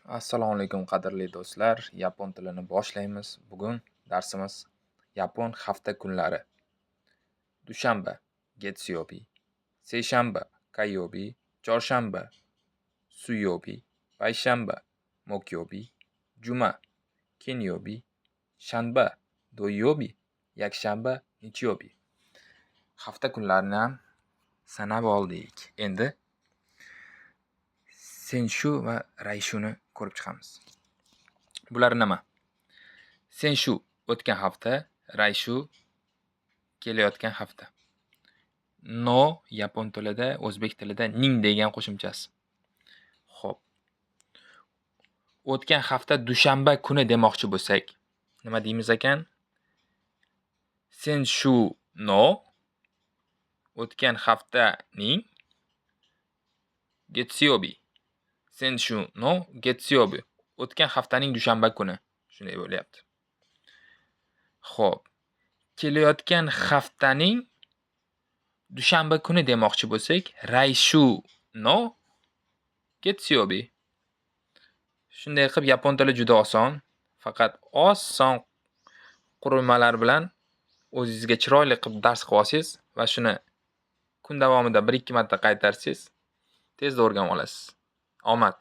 Assalomu alaykum qadrli do'stlar. Yapon tilini boshlaymiz. Bugun darsimiz yapon hafta kunlari. Dushanba getsuyobi, seshanba kaiyobi, chorshanba suyobi, payshanba mokyobi, juma kinyobi, shanba doyobi, yakshanba nichyobi. Hafta kunlarini ham sanab oldik. Endi senshu va rayshuni ko'rib chiqamiz. Bular nima? Senshu o'tgan hafta, rayshu kelayotgan hafta. No yapon tilida, o'zbek tilida ning degan qo'shimchasi. Xo'p. O'tgan hafta dushanba kuni demoqchi bo'lsak, nima deymiz ekan? Senshu no o'tgan haftaning getsuyobi. Senshu no getsuyobi. O'tgan haftaning dushanba kuni. Shunday bo'lyapti. Xo'p. Kelayotgan haftaning dushanba kuni demoqchi bo'lsak, rayshu no getsuyobi. Shunday qilib yapon tili juda oson, faqat oson qurilmalar bilan o'zingizga chiroyli qilib dars qilib olsangiz va shuni kun davomida 1-2 marta qaytarsangiz, tezda o'rganib olasiz. Omad!